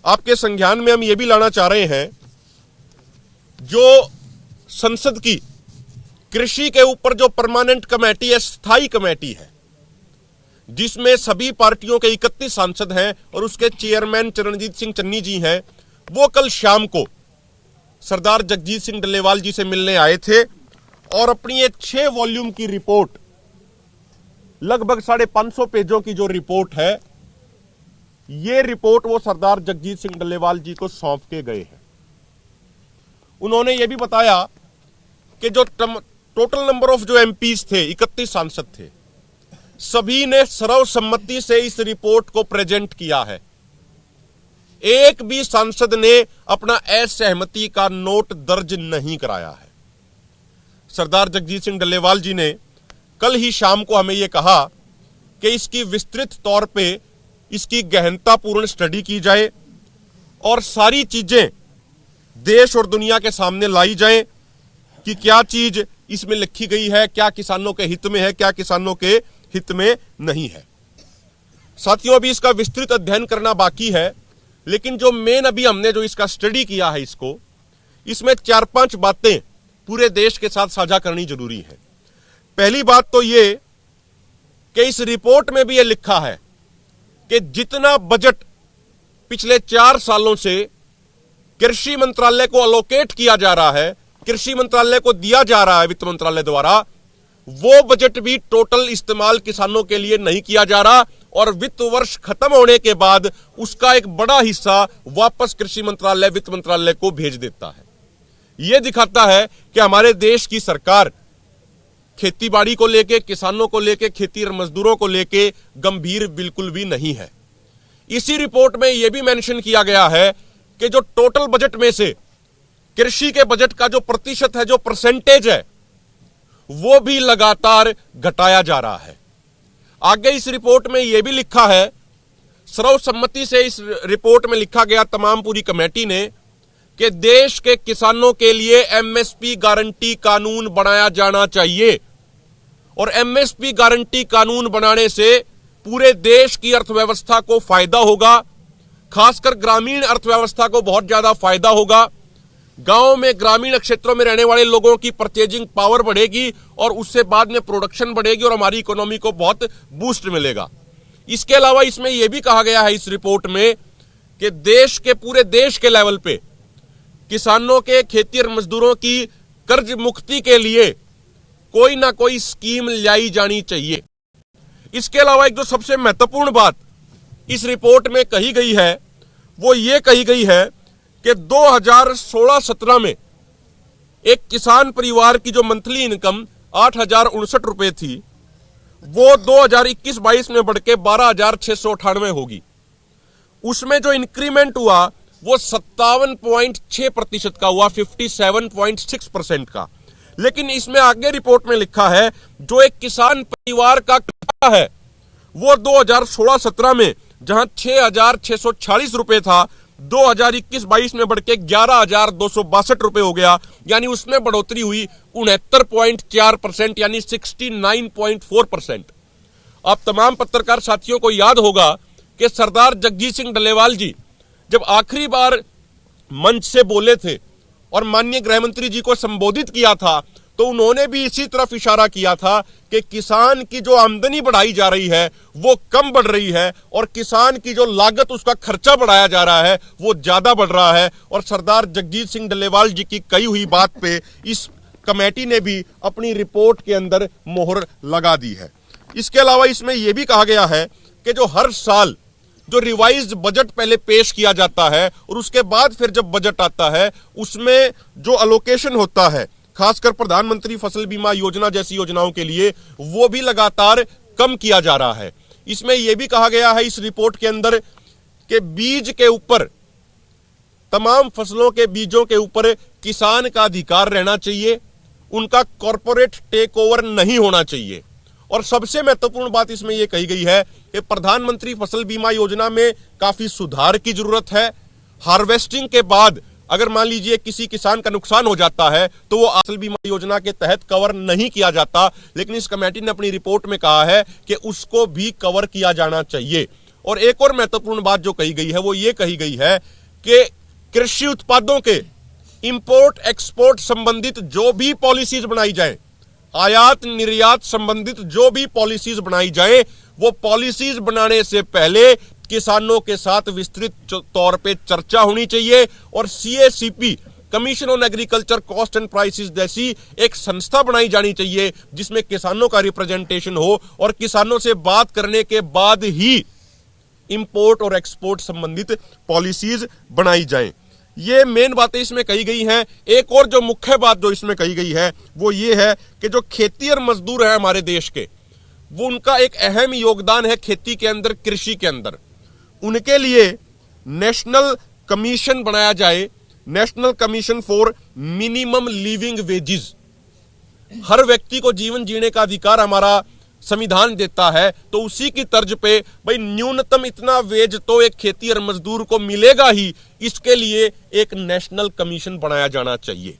आपके संज्ञान में हम ये भी लाना चाह रहे हैं, जो संसद की कृषि के ऊपर जो परमानेंट कमेटी है, स्थायी कमेटी है, जिसमें सभी पार्टियों के 31 सांसद हैं और उसके चेयरमैन चरणजीत सिंह चन्नी जी हैं, वो कल शाम को सरदार जगजीत सिंह डल्लेवाल जी से मिलने आए थे और अपनी एक 6 वॉल्यूम की रिपोर्ट, लगभग 550 पेजों की जो रिपोर्ट है, ये रिपोर्ट वो सरदार जगजीत सिंह डल्लेवाल जी को सौंप के गए हैं। उन्होंने ये भी बताया कि जो टोटल नंबर ऑफ जो एमपीज थे, 31 सांसद थे, सभी ने सर्वसम्मति से इस रिपोर्ट को प्रेजेंट किया है। एक भी सांसद ने अपना असहमति का नोट दर्ज नहीं कराया है। सरदार जगजीत सिंह डल्लेवाल जी ने कल ही शाम को हमें यह कहा कि इसकी विस्तृत तौर पे इसकी गहनतापूर्ण स्टडी की जाए और सारी चीजें देश और दुनिया के सामने लाई जाएं कि क्या चीज इसमें लिखी गई है, क्या किसानों के हित में है, क्या किसानों के हित में नहीं है। साथियों, अभी इसका विस्तृत अध्ययन करना बाकी है, लेकिन जो मेन अभी हमने जो इसका स्टडी किया है, इसमें 4-5 बातें पूरे देश के साथ साझा करनी जरूरी है। पहली बात तो ये कि इस रिपोर्ट में भी यह लिखा है कि जितना बजट पिछले 4 सालों से कृषि मंत्रालय को अलोकेट किया जा रहा है, कृषि मंत्रालय को दिया जा रहा है वित्त मंत्रालय द्वारा, वो बजट भी टोटल इस्तेमाल किसानों के लिए नहीं किया जा रहा और वित्त वर्ष खत्म होने के बाद उसका एक बड़ा हिस्सा वापस कृषि मंत्रालय, वित्त मंत्रालय को भेज देता है। यह दिखाता है कि हमारे देश की सरकार खेतीबाड़ी को लेके, किसानों को लेके, खेती और मजदूरों को लेके गंभीर बिल्कुल भी नहीं है। इसी रिपोर्ट में यह भी मेंशन किया गया है कि जो टोटल बजट में से कृषि के बजट का जो प्रतिशत है, जो परसेंटेज है, वो भी लगातार घटाया जा रहा है। आगे इस रिपोर्ट में यह भी लिखा है, सर्वसम्मति से इस रिपोर्ट में लिखा गया तमाम पूरी कमेटी ने, कि देश के किसानों के लिए एमएसपी गारंटी कानून बनाया जाना चाहिए। और एमएसपी गारंटी कानून बनाने से पूरे देश की अर्थव्यवस्था को फायदा होगा, खासकर ग्रामीण अर्थव्यवस्था को बहुत ज्यादा फायदा होगा। गांव में, ग्रामीण क्षेत्रों में रहने वाले लोगों की परचेजिंग पावर बढ़ेगी और उससे बाद में प्रोडक्शन बढ़ेगी और हमारी इकोनॉमी को बहुत बूस्ट मिलेगा। इसके अलावा इसमें यह भी कहा गया है इस रिपोर्ट में कि देश के, पूरे देश के लेवल पे किसानों के, खेती और मजदूरों की कर्ज मुक्ति के लिए कोई ना कोई स्कीम लाई जानी चाहिए। इसके अलावा एक जो सबसे महत्वपूर्ण बात इस रिपोर्ट में कही गई है, वो ये कही गई है कि 2016-17 में एक किसान परिवार की जो मंथली इनकम 8,059 रुपए थी, वो 2021-22 में बढ़ के 12,698 होगी। उसमें जो इंक्रीमेंट हुआ वो 57.6% का हुआ, 57.6% का। लेकिन इसमें आगे रिपोर्ट में लिखा है जो एक किसान परिवार का खर्चा है वो 2016-17 में जहां 6,640 रुपए था, 2021-22 में बढ़ के 11,262 रुपए हो गया, यानी उसमें बढ़ोतरी हुई 69.4%, यानी 69.4%। आप तमाम पत्रकार साथियों को याद होगा कि सरदार जगजीत सिंह डल्लेवाल जी जब आखिरी बार मंच से बोले थे और माननीय गृह मंत्री जी को संबोधित किया था, तो उन्होंने भी इसी तरफ इशारा किया था कि किसान की जो आमदनी बढ़ाई जा रही है वो कम बढ़ रही है और किसान की जो लागत, उसका खर्चा बढ़ाया जा रहा है, वो ज्यादा बढ़ रहा है। और सरदार जगजीत सिंह डल्लेवाल जी की कही हुई बात पे इस कमेटी ने भी अपनी रिपोर्ट के अंदर मोहर लगा दी है। इसके अलावा इसमें यह भी कहा गया है कि जो हर साल जो रिवाइज्ड बजट पहले पेश किया जाता है और उसके बाद फिर जब बजट आता है, उसमें जो अलोकेशन होता है, खासकर प्रधानमंत्री फसल बीमा योजना जैसी योजनाओं के लिए, वो भी लगातार कम किया जा रहा है। इसमें यह भी कहा गया है इस रिपोर्ट के अंदर कि बीज के ऊपर, तमाम फसलों के बीजों के ऊपर किसान का अधिकार रहना चाहिए, उनका कॉरपोरेट टेक ओवर नहीं होना चाहिए। और सबसे महत्वपूर्ण बात इसमें यह कही गई है कि प्रधानमंत्री फसल बीमा योजना में काफी सुधार की जरूरत है। हार्वेस्टिंग के बाद अगर मान लीजिए किसी किसान का नुकसान हो जाता है तो वो फसल बीमा योजना के तहत कवर नहीं किया जाता, लेकिन इस कमेटी ने अपनी रिपोर्ट में कहा है कि उसको भी कवर किया जाना चाहिए। और एक और महत्वपूर्ण बात जो कही गई है वो ये कही गई है कि कृषि उत्पादों के इंपोर्ट एक्सपोर्ट संबंधित जो भी पॉलिसीज बनाई जाए, आयात निर्यात संबंधित जो भी पॉलिसीज बनाई जाए, वो पॉलिसीज बनाने से पहले किसानों के साथ विस्तृत तौर पे चर्चा होनी चाहिए और CACP, commission on agriculture cost and prices जैसी एक संस्था बनाई जानी चाहिए जिसमें किसानों का रिप्रेजेंटेशन हो और किसानों से बात करने के बाद ही इंपोर्ट और एक्सपोर्ट संबंधित पॉलिसीज बनाई जाएं। ये मेन बातें इसमें कही गई हैं। एक और जो मुख्य बात जो इसमें कही गई है वो ये है कि जो खेती और मजदूर है हमारे देश के, वो उनका एक अहम योगदान है खेती के अंदर, कृषि के अंदर। उनके लिए नेशनल कमीशन बनाया जाए, national commission for minimum living wages. हर व्यक्ति को जीवन जीने का अधिकार हमारा संविधान देता है, तो उसी की तर्ज पे भाई न्यूनतम इतना वेज तो एक खेती और मजदूर को मिलेगा ही, इसके लिए एक नेशनल कमीशन बनाया जाना चाहिए।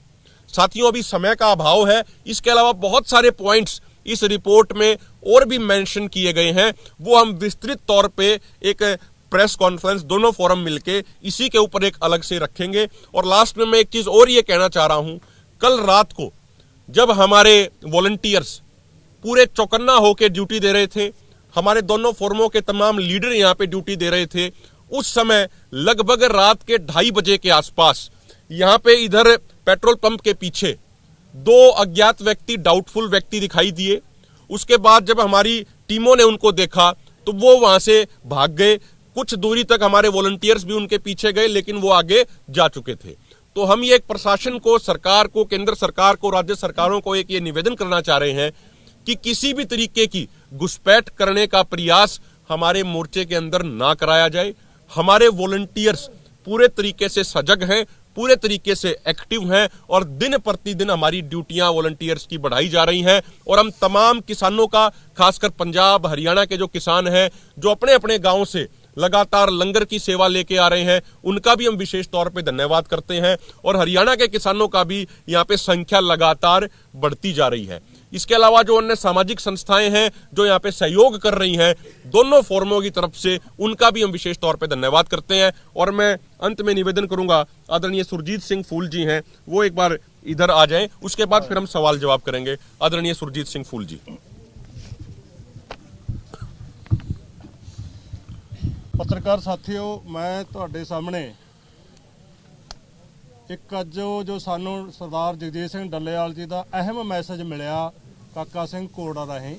साथियों, अभी समय का अभाव है, इसके अलावा बहुत सारे पॉइंट्स इस रिपोर्ट में और भी मेंशन किए गए हैं, वो हम विस्तृत तौर पे एक प्रेस कॉन्फ्रेंस दोनों फोरम मिलके इसी के ऊपर एक अलग से रखेंगे। और लास्ट में मैं एक चीज और ये कहना चाह रहा हूं, कल रात को जब हमारे वॉलंटियर्स पूरे चौकन्ना होकर ड्यूटी दे रहे थे, हमारे दोनों फोरमों के तमाम लीडर यहां पे ड्यूटी दे रहे थे, उस समय लगभग रात के 2:30 बजे के आसपास यहां पे इधर पेट्रोल पंप के पीछे 2 अज्ञात व्यक्ति, डाउटफुल व्यक्ति दिखाई दिए। उसके बाद जब हमारी टीमों ने उनको देखा तो वो वहां से भाग गए। कुछ दूरी तक हमारे वॉलंटियर्स भी उनके पीछे गए, लेकिन वो आगे जा चुके थे। तो हम ये एक प्रशासन को, सरकार को, केंद्र सरकार को, राज्य सरकारों को एक ये निवेदन करना चाह रहे हैं कि किसी भी तरीके की घुसपैठ करने का प्रयास हमारे मोर्चे के अंदर ना कराया जाए। हमारे वॉलंटियर्स पूरे तरीके से सजग हैं, पूरे तरीके से एक्टिव हैं और दिन प्रतिदिन हमारी ड्यूटियां वॉलंटियर्स की बढ़ाई जा रही हैं। और हम तमाम किसानों का, खासकर पंजाब हरियाणा के जो किसान हैं जो अपने अपने गांव से लगातार लंगर की सेवा लेके आ रहे हैं, उनका भी हम विशेष तौर पे धन्यवाद करते हैं। और हरियाणा के किसानों का भी यहाँ पे संख्या लगातार बढ़ती जा रही है। इसके अलावा जो अन्य सामाजिक संस्थाएं हैं जो यहाँ पे सहयोग कर रही हैं दोनों फोरमों की तरफ से, उनका भी हम विशेष तौर पे धन्यवाद करते हैं। और मैं अंत में निवेदन करूंगा, आदरणीय सुरजीत सिंह फूल जी हैं, वो एक बार इधर आ जाएं, उसके बाद फिर हम सवाल जवाब करेंगे। आदरणीय सुरजीत सिंह फूल जी। ਪੱਤਰਕਾਰ ਸਾਥੀਓ, ਮੈਂ ਤੁਹਾਡੇ ਸਾਹਮਣੇ ਇੱਕ ਅੱਜ ਜੋ ਸਾਨੂੰ ਸਰਦਾਰ ਜਗਜੀਤ ਸਿੰਘ ਡੱਲੇਵਾਲ ਜੀ ਦਾ ਅਹਿਮ ਮੈਸੇਜ ਮਿਲਿਆ ਕਾਕਾ ਸਿੰਘ ਕੋੜਾ ਰਾਹੀਂ,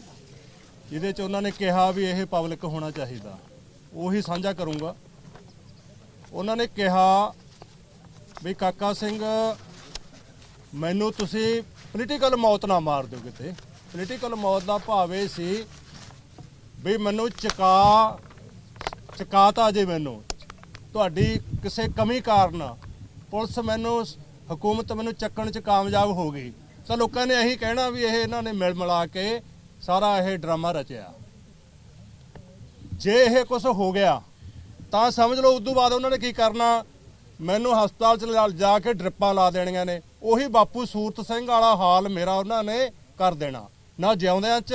ਜਿਹਦੇ 'ਚ ਉਹਨਾਂ ਨੇ ਕਿਹਾ ਵੀ ਇਹ ਪਬਲਿਕ ਹੋਣਾ ਚਾਹੀਦਾ, ਉਹੀ ਸਾਂਝਾ ਕਰੂੰਗਾ। ਉਹਨਾਂ ਨੇ ਕਿਹਾ ਵੀ ਕਾਕਾ ਸਿੰਘ ਮੈਨੂੰ ਤੁਸੀਂ ਪੋਲੀਟੀਕਲ ਮੌਤ ਨਾ ਮਾਰ ਦਿਓ ਕਿਤੇ। ਪੋਲੀਟੀਕਲ ਮੌਤ ਦਾ ਭਾਵ ਇਹ ਸੀ ਵੀ ਮੈਨੂੰ ਚਕਾਤਾ ਜੇ ਮੈਨੂੰ ਤੁਹਾਡੀ ਕਿਸੇ ਕਮੀ ਕਾਰਨ ਪੁਲਿਸ ਮੈਨੂੰ ਹਕੂਮਤ ਮੈਨੂੰ ਚੱਕਣ 'ਚ ਕਾਮਯਾਬ ਹੋ ਗਈ ਤਾਂ ਲੋਕਾਂ ਨੇ ਇਹੀ ਕਹਿਣਾ ਵੀ ਇਹ ਇਹਨਾਂ ਨੇ ਮਿਲ ਮਿਲਾ ਕੇ ਸਾਰਾ ਇਹ ਡਰਾਮਾ ਰਚਿਆ। ਜੇ ਇਹ ਕੁਝ ਹੋ ਗਿਆ ਤਾਂ ਸਮਝ ਲਓ ਉਦੋਂ ਬਾਅਦ ਉਹਨਾਂ ਨੇ ਕੀ ਕਰਨਾ, ਮੈਨੂੰ ਹਸਪਤਾਲ 'ਚ ਜਾ ਕੇ ਡ੍ਰਿਪਾਂ ਲਾ ਦੇਣੀਆਂ ਨੇ। ਉਹੀ ਬਾਪੂ ਸੂਰਤ ਸਿੰਘ ਵਾਲਾ ਹਾਲ ਮੇਰਾ ਉਹਨਾਂ ਨੇ ਕਰ ਦੇਣਾ, ਨਾ ਜਿਉਂਦਿਆਂ 'ਚ।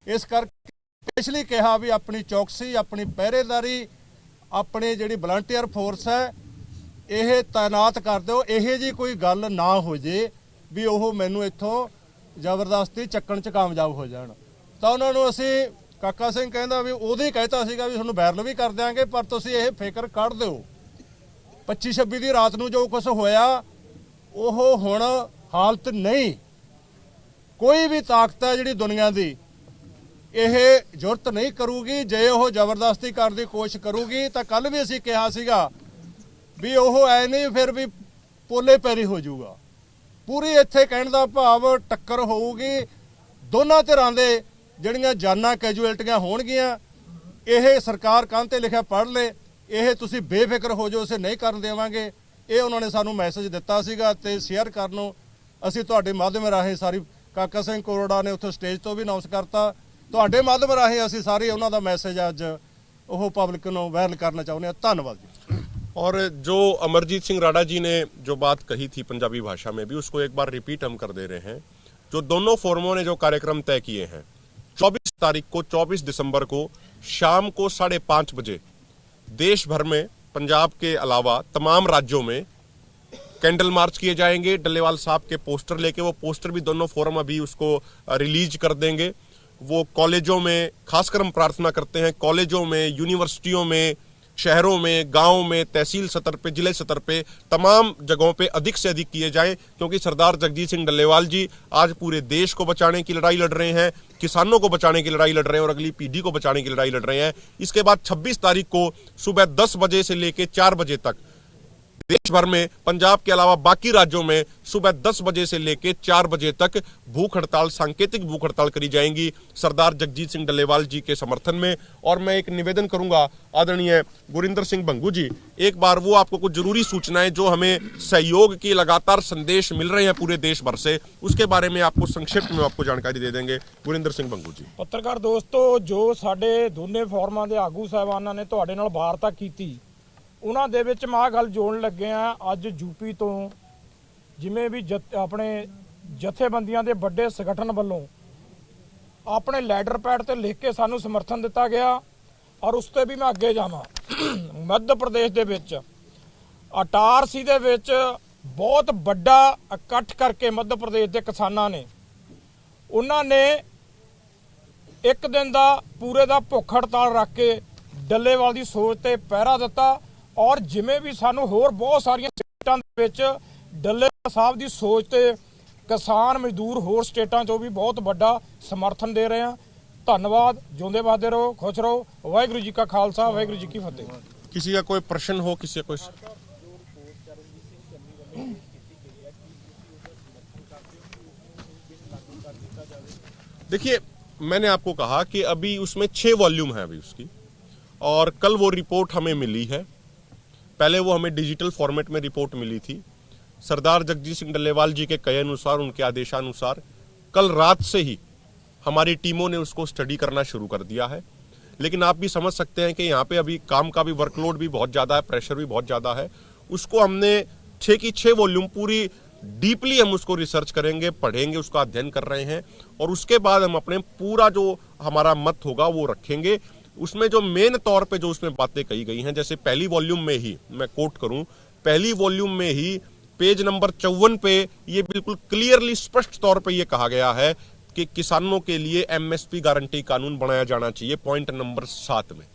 ਇਸ ਕਰਕੇ ਪਿਛਲੀ ਕਿਹਾ ਵੀ ਆਪਣੀ ਚੌਕਸੀ, ਆਪਣੀ ਪਹਿਰੇਦਾਰੀ, ਆਪਣੀ ਜਿਹੜੀ ਵਲੰਟੀਅਰ ਫੋਰਸ ਹੈ ਇਹ ਤਾਇਨਾਤ ਕਰ ਦਿਓ। ਇਹ ਜੀ ਕੋਈ ਗੱਲ ਨਾ ਹੋ ਜੇ ਵੀ ਉਹ ਮੈਨੂੰ ਇੱਥੋਂ ਜ਼ਬਰਦਸਤੀ ਚੱਕਣ 'ਚ ਕਾਮਯਾਬ ਹੋ ਜਾਣ। ਤਾਂ ਉਹਨਾਂ ਨੂੰ ਅਸੀਂ, ਕਾਕਾ ਸਿੰਘ ਕਹਿੰਦਾ ਵੀ ਉਹਦੇ ਹੀ ਕਹਿਤਾ ਸੀਗਾ ਵੀ ਤੁਹਾਨੂੰ ਵਾਇਰਲ ਵੀ ਕਰ ਦਿਆਂਗੇ, ਪਰ ਤੁਸੀਂ ਇਹ ਫਿਕਰ ਕੱਢ ਦਿਓ 25-26 ਦੀ ਰਾਤ ਨੂੰ ਜੋ ਕੁਝ ਹੋਇਆ ਉਹ ਹੁਣ ਹਾਲਤ ਨਹੀਂ। ਕੋਈ ਵੀ ਤਾਕਤ ਹੈ ਜਿਹੜੀ ਦੁਨੀਆ ਦੀ ਇਹ ਜ਼ਰੂਰਤ ਨਹੀਂ ਕਰੂਗੀ। ਜੇ ਉਹ ਜ਼ਬਰਦਸਤੀ ਕਰਨ ਦੀ ਕੋਸ਼ਿਸ਼ ਕਰੂਗੀ ਤਾਂ ਕੱਲ ਵੀ ਅਸੀਂ ਕਿਹਾ ਸੀਗਾ ਵੀ ਉਹ ਐ ਨਹੀਂ ਫਿਰ ਵੀ ਪੋਲੇ ਪੈਰੀ ਹੋ ਜਾਊਗਾ। ਪੂਰੀ ਇੱਥੇ ਕਹਿਣ ਦਾ ਭਾਵ ਟੱਕਰ ਹੋਊਗੀ ਦੋਨਾਂ ਧਿਰਾਂ ਦੇ, ਜਿਹੜੀਆਂ ਜਾਨਾਂ ਕੈਜੂਅਲਟੀਆਂ ਹੋਣਗੀਆਂ। ਇਹ ਸਰਕਾਰ ਕੰਨ ਤੇ ਲਿਖਿਆ ਪੜ੍ਹ ਲੇ, ਇਹ ਤੁਸੀਂ ਬੇਫਿਕਰ ਹੋ ਜਾਓ, ਅਸੀਂ ਨਹੀਂ ਕਰਨ ਦੇਵਾਂਗੇ। ਇਹ ਉਹਨਾਂ ਨੇ ਸਾਨੂੰ ਮੈਸੇਜ ਦਿੱਤਾ ਸੀਗਾ ਤੇ ਸ਼ੇਅਰ ਕਰਨ ਨੂੰ ਅਸੀਂ ਤੁਹਾਡੇ ਮਾਧਿਅਮ ਰਾਹੀਂ ਸਾਰੀ, ਕਾਕਾ ਸਿੰਘ ਕੋਰੜਾ ਨੇ ਉੱਥੇ ਸਟੇਜ ਤੋਂ ਵੀ ਅਨਾਉਂਸ ਕਰਤਾ, ਤੁਹਾਡੇ ਮਾਧਿਅਮ ਰਾਹੀਂ ਅਸੀਂ ਸਾਰੇ ਉਹਨਾਂ ਦਾ ਮੈਸੇਜ ਅੱਜ ਉਹ ਪਬਲਿਕ ਨੂੰ ਵਾਇਰਲ ਕਰਨਾ ਚਾਹੁੰਦੇ ਹਾਂ। ਧੰਨਵਾਦ ਜੀ। और जो अमरजीत सिंह राणा जी ने जो बात कही थी पंजाबी भाषा में भी, उसको एक बार रिपीट हम कर दे रहे हैं। जो दोनों फोरमों ने जो कार्यक्रम तय किए हैं 24 तारीख को, 24 दिसंबर को शाम को 5:30 बजे देश भर में, पंजाब के अलावा तमाम राज्यों में कैंडल मार्च किए जाएंगे। डल्लेवाल साहब के पोस्टर लेके, वो पोस्टर भी दोनों फोरम अभी उसको रिलीज कर देंगे। वो कॉलेजों में, खासकर हम प्रार्थना करते हैं कॉलेजों में, यूनिवर्सिटियों में, शहरों में, गांव में, तहसील स्तर पे, जिले स्तर पे, तमाम जगहों पे अधिक से अधिक किए जाएं, क्योंकि सरदार जगजीत सिंह डल्लेवाल जी आज पूरे देश को बचाने की लड़ाई लड़ रहे हैं, किसानों को बचाने की लड़ाई लड़ रहे हैं और अगली पीढ़ी को बचाने की लड़ाई लड़ रहे हैं। इसके बाद 26 तारीख को सुबह 10 बजे से लेकर 4 बजे तक देश भर में, पंजाब के अलावा बाकी राज्यों में सुबह 10 बजे से लेकर 4 बजे तक भूख हड़ताल, सांकेतिक भूख हड़ताल करी जाएंगी सरदार जगजीत सिंह डल्लेवाल जी के समर्थन में। और मैं एक निवेदन करूंगा आदरणीय गुरिंदर सिंह भंगू जी, एक बार वो आपको कुछ जरूरी सूचनाएं जो हमें सहयोग की लगातार संदेश मिल रहे हैं पूरे देश भर से, उसके बारे में आपको संक्षिप्त में आपको जानकारी दे देंगे। गुरिंदर सिंह भंगू जी। पत्रकार दोस्तों, जो साडे दोने फोरमां दे आगू साहिबानां ने तुहाडे नाल वार्ता कीती, ਉਹਨਾਂ ਦੇ ਵਿੱਚ ਮੈਂ ਗੱਲ ਜੋੜਨ ਲੱਗੇ ਆ। ਅੱਜ ਯੂਪੀ ਤੋਂ ਜਿਵੇਂ ਵੀ ਆਪਣੇ ਜਥੇਬੰਦੀਆਂ ਦੇ ਵੱਡੇ ਸੰਗਠਨ ਵੱਲੋਂ ਆਪਣੇ ਲੈਟਰ ਪੈਡ ਤੇ ਲਿਖ ਕੇ ਸਾਨੂੰ ਸਮਰਥਨ ਦਿੱਤਾ ਗਿਆ। ਔਰ ਉਸ ਤੇ ਵੀ ਮੈਂ ਅੱਗੇ ਜਾਵਾਂ। ਮੱਧ ਪ੍ਰਦੇਸ਼ ਦੇ ਵਿੱਚ ਅਟਾਰਸੀ ਦੇ ਵਿੱਚ ਬਹੁਤ ਵੱਡਾ ਇਕੱਠ ਕਰਕੇ ਮੱਧ ਪ੍ਰਦੇਸ਼ ਦੇ ਕਿਸਾਨਾਂ ਨੇ, ਉਹਨਾਂ ਨੇ ਇੱਕ ਦਿਨ ਦਾ ਪੂਰੇ ਦਾ ਭੁੱਖ ਹੜਤਾਲ ਰੱਖ ਕੇ ਡੱਲੇਵਾਲ ਦੀ ਸੋਚ ਤੇ ਪਹਿਰਾ ਦਿੱਤਾ। ਔਰ ਜਿਵੇਂ ਵੀ ਸਾਨੂੰ ਹੋਰ ਬਹੁਤ ਸਾਰੀਆਂ ਸਟੇਟਾਂ ਦੇ ਵਿੱਚ ਡੱਲੇਵਾਲ ਸਾਹਿਬ ਦੀ ਸੋਚ ਤੇ ਕਿਸਾਨ ਮਜ਼ਦੂਰ ਹੋਰ ਸਟੇਟਾਂ 'ਚੋਂ ਵੀ ਬਹੁਤ ਵੱਡਾ ਸਮਰਥਨ ਦੇ ਰਹੇ ਆ। ਧੰਨਵਾਦ। ਜਿਉਂਦੇ ਵਾਦੇ ਰਹੋ, ਖੁਸ਼ ਰਹੋ। ਵਾਹਿਗੁਰੂ ਜੀ ਕਾ ਖਾਲਸਾ, ਵਾਹਿਗੁਰੂ ਜੀ ਕੀ ਫਤਿਹ। किसी का कोई प्रश्न हो, किसी का कोई देखिए, मैंने आपको कहा कि अभी उसमें 6 वॉल्यूम है अभी उसकी, और कल वो रिपोर्ट हमें मिली है। पहले वो हमें डिजिटल फॉर्मेट में रिपोर्ट मिली थी। सरदार जगजीत सिंह डल्लेवाल जी के कहे अनुसार, उनके आदेशानुसार कल रात से ही हमारी टीमों ने उसको स्टडी करना शुरू कर दिया है। लेकिन आप भी समझ सकते हैं कि यहाँ पे अभी काम का भी वर्कलोड भी बहुत ज़्यादा है, प्रेशर भी बहुत ज़्यादा है। उसको हमने 6 की 6 वॉल्यूम पूरी डीपली हम उसको रिसर्च करेंगे, पढ़ेंगे, उसका अध्ययन कर रहे हैं, और उसके बाद हम अपने पूरा जो हमारा मत होगा वो रखेंगे। उसमें जो मेन तौर पे जो उसमें बातें कही गई हैं, जैसे पहली वॉल्यूम में ही मैं कोट करूं, पहली वॉल्यूम में ही पेज नंबर 54 पे ये बिल्कुल क्लियरली स्पष्ट तौर पे ये कहा गया है कि किसानों के लिए एमएसपी गारंटी कानून बनाया जाना चाहिए, पॉइंट नंबर 7 में।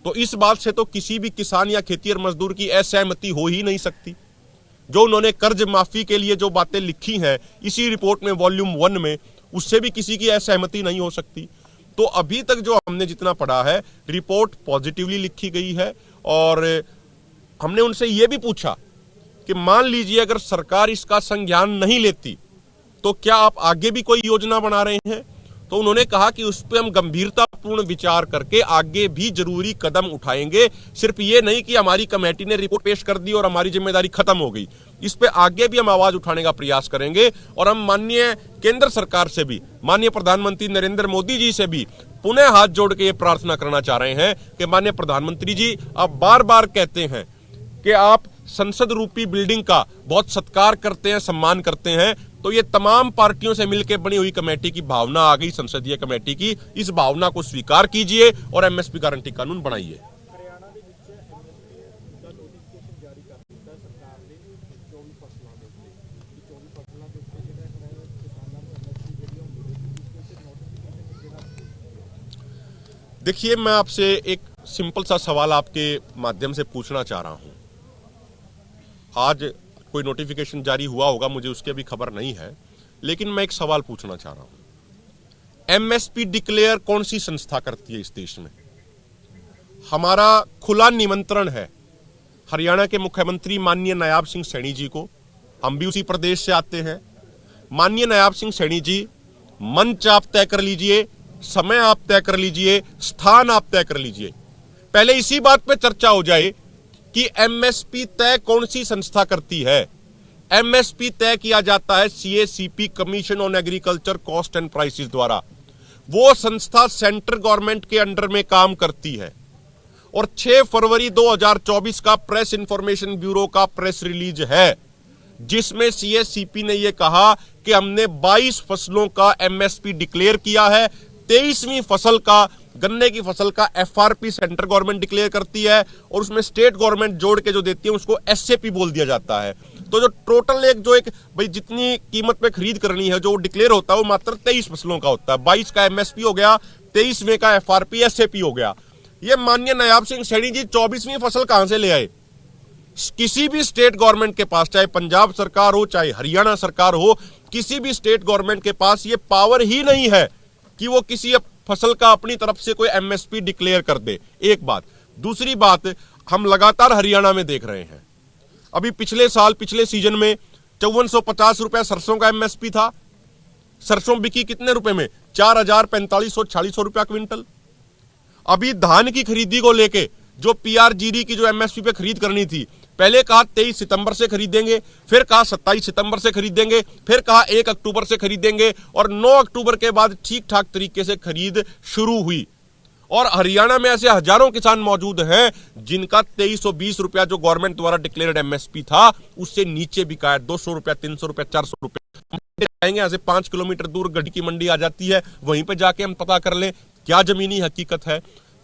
तो इस बात से तो किसी भी किसान या खेती और मजदूर की असहमति हो ही नहीं सकती। जो उन्होंने कर्ज माफी के लिए जो बातें लिखी हैं इसी रिपोर्ट में वॉल्यूम 1 में, उससे भी किसी की असहमति नहीं हो सकती। तो अभी तक जो हमने जितना पढ़ा है, रिपोर्ट पॉजिटिवली लिखी गई है। और हमने उनसे यह भी पूछा कि मान लीजिए अगर सरकार इसका संज्ञान नहीं लेती तो क्या आप आगे भी कोई योजना बना रहे हैं? तो उन्होंने कहा कि उस पर हम गंभीरतापूर्ण विचार करके आगे भी जरूरी कदम उठाएंगे। सिर्फ ये नहीं कि हमारी कमेटी ने रिपोर्ट पेश कर दी और हमारी जिम्मेदारी खत्म हो गई, इस पे आगे भी हम आवाज उठाने का प्रयास करेंगे। और हम माननीय केंद्र सरकार से भी, माननीय प्रधानमंत्री नरेंद्र मोदी जी से भी पुनः हाथ जोड़ के ये प्रार्थना करना चाह रहे हैं कि माननीय प्रधानमंत्री जी, आप बार बार कहते हैं कि आप संसद रूपी बिल्डिंग का बहुत सत्कार करते हैं, सम्मान करते हैं, तो ये तमाम पार्टियों से मिलकर बनी हुई कमेटी की भावना आ गई, संसदीय कमेटी की। इस भावना को स्वीकार कीजिए और एमएसपी गारंटी कानून बनाइए। देखिए, मैं आपसे एक सिंपल सा सवाल आपके माध्यम से पूछना चाह रहा हूं। आज कोई नोटिफिकेशन जारी हुआ होगा, मुझे उसकी अभी खबर नहीं है, लेकिन मैं एक सवाल पूछना चाह रहा हूं। एमएसपी डिक्लेयर कौन सी संस्था करती है इस देश में? हमारा खुला निमंत्रण है हरियाणा के मुख्यमंत्री माननीय नायाब सिंह सैनी जी को, हम भी उसी प्रदेश से आते हैं। माननीय नायाब सिंह सैनी जी, मंच आप तय कर लीजिए, समय आप तय कर लीजिए, स्थान आप तय कर लीजिए। पहले इसी बात पे चर्चा हो जाए कि एमएसपी तय कौन सी संस्था करती है। एमएसपी तय किया जाता है CACP, commission on agriculture cost and prices द्वारा। वो संस्था सेंट्रल गवर्नमेंट के अंडर में काम करती है। और 6 फरवरी 2024 का प्रेस इंफॉर्मेशन ब्यूरो का प्रेस रिलीज है, जिसमें सीएसीपी ने यह कहा कि हमने 22 फसलों का एमएसपी डिक्लेयर किया है। 23वीं फसल का, गन्ने की फसल का एफआरपी सेंट्रल गवर्नमेंट डिक्लेयर करती है, और उसमें स्टेट गवर्नमेंट जोड़ के जो देती है उसको एसएपी बोल दिया जाता है। तो जो टोटल एक भाई जितनी कीमत पे खरीद करनी है, जो डिक्लेयर होता है वो मात्र 23 फसलों का होता है। 22 का एमएसपी हो गया, 23वें का एफआरपी एसएपी हो गया। ये माननीय नायाब सिंह सैनी जी 24वीं फसल कहां से ले आए? किसी भी स्टेट गवर्नमेंट के पास, चाहे पंजाब सरकार हो चाहे हरियाणा सरकार हो, किसी भी स्टेट गवर्नमेंट के पास ये पावर ही नहीं है कि वो किसी फसल का अपनी तरफ से कोई एमएसपी डिक्लेयर कर दे। एक बात। दूसरी बात, हम लगातार हरियाणा में देख रहे हैं, अभी पिछले साल, पिछले सीजन में 5450 रुपए सरसों का एमएसपी था। सरसों बिकी कितने रुपए में? 4000, 4500, 4600 रुपया क्विंटल। अभी धान की खरीदी को लेके जो पीआरजीडी की जो एमएसपी पे खरीद करनी थी, पहले कहा 23 सितंबर से खरीदेंगे, फिर कहा 27 सितंबर से खरीदेंगे, फिर कहा 1 अक्टूबर से खरीदेंगे, और 9 अक्टूबर के बाद ठीक ठाक तरीके से खरीद शुरू हुई। और हरियाणा में ऐसे हजारों किसान मौजूद हैं जिनका 2320 रुपया जो गवर्नमेंट द्वारा डिक्लेयर्ड एमएसपी था उससे नीचे बिका है। 200 रुपया, 300 रुपया, 400 रुपया। जाएंगे यहाँ से 5 किलोमीटर दूर गड्डी की मंडी आ जाती है, वहीं पे जाके हम पता कर लें क्या जमीनी हकीकत है।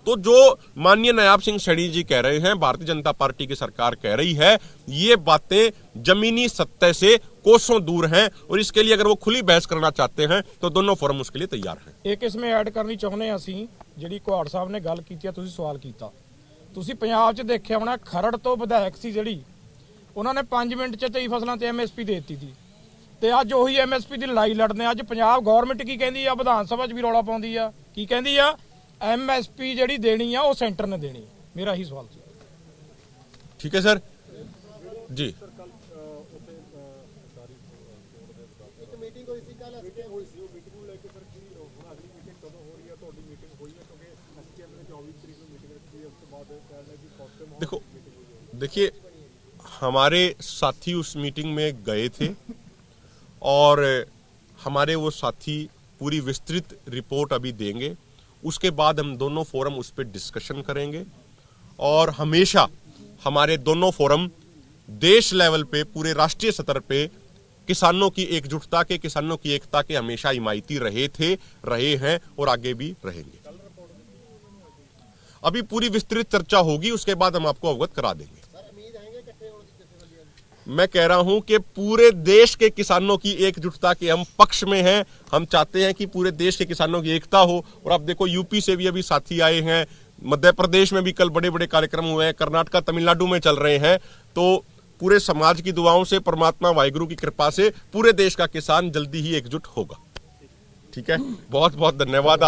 तो जो माननीय नायाब सिंह सैनी जी कह रहे हैं, भारतीय जनता पार्टी की सरकार कह रही है, ये बातें जमीनी सत्य से कोसों दूर हैं, और इसके लिए अगर वो खुली बहस करना चाहते हैं तो दोनों फोरम उसके लिए तैयार हैं। एक इसमें ऐड करनी ਚਾਹੁੰਦੇ ਅਸੀਂ, ਜਿਹੜੀ ਕੁਹਾੜ ਸਾਹਿਬ ਨੇ ਗੱਲ ਕੀਤੀ ਹੈ, ਤੁਸੀਂ ਸਵਾਲ ਕੀਤਾ, ਤੁਸੀਂ ਪੰਜਾਬ 'ਚ ਦੇਖਿਆ ਹੋਣਾ, ਖਰੜ ਤੋਂ ਵਿਧਾਇਕ ਸੀ ਜਿਹੜੀ, ਉਹਨਾਂ ਨੇ 5 ਮਿੰਟ 'ਚ 23 ਫਸਲਾਂ ਤੇ ਐਮਐਸਪੀ ਦੇ ਦਿੱਤੀ ਸੀ, ਤੇ ਅੱਜ ਉਹੀ ਐਮਐਸਪੀ ਦੀ ਲੜਾਈ ਲੜਨੇ। ਅੱਜ ਪੰਜਾਬ ਗਵਰਨਮੈਂਟ ਕੀ ਕਹਿੰਦੀ ਆ, ਵਿਧਾਨ ਸਭਾ 'ਚ ਵੀ ਰੌਲਾ ਪਾਉਂਦੀ ਆ, ਕੀ ਕਹਿੰਦੀ ਆ, एमएसपी ਜਿਹੜੀ ਦੇਣੀ ਆ ਉਹ ਸੈਂਟਰ ਨੇ ਦੇਣੀ। ਮੇਰਾ ਹੀ ਸਵਾਲ ਸੀ। ठीक है सर जी। देखिए हमारे साथी उस मीटिंग में गए थे और हमारे वो साथी पूरी विस्तृत रिपोर्ट अभी देंगे। उसके बाद हम दोनों फोरम उस पर डिस्कशन करेंगे और हमेशा हमारे दोनों फोरम देश लेवल पे, पूरे राष्ट्रीय स्तर पे किसानों की एकजुटता के, किसानों की एकता के हमेशा हिमायती रहे थे, रहे हैं और आगे भी रहेंगे। अभी पूरी विस्तृत चर्चा होगी, उसके बाद हम आपको अवगत करा देंगे। मैं कह रहा हूं कि पूरे देश के किसानों की एकजुटता के हम पक्ष में हैं। हम चाहते हैं कि पूरे देश के किसानों की एकता हो। और आप देखो यूपी से भी अभी साथी आए हैं, मध्य प्रदेश में भी कल बड़े बड़े कार्यक्रम हुए हैं, कर्नाटक, तमिलनाडु में चल रहे हैं। तो पूरे समाज की दुआओं से, परमात्मा वाहिगुरु की कृपा से पूरे देश का किसान जल्दी ही एकजुट होगा। ठीक है, बहुत बहुत धन्यवाद आप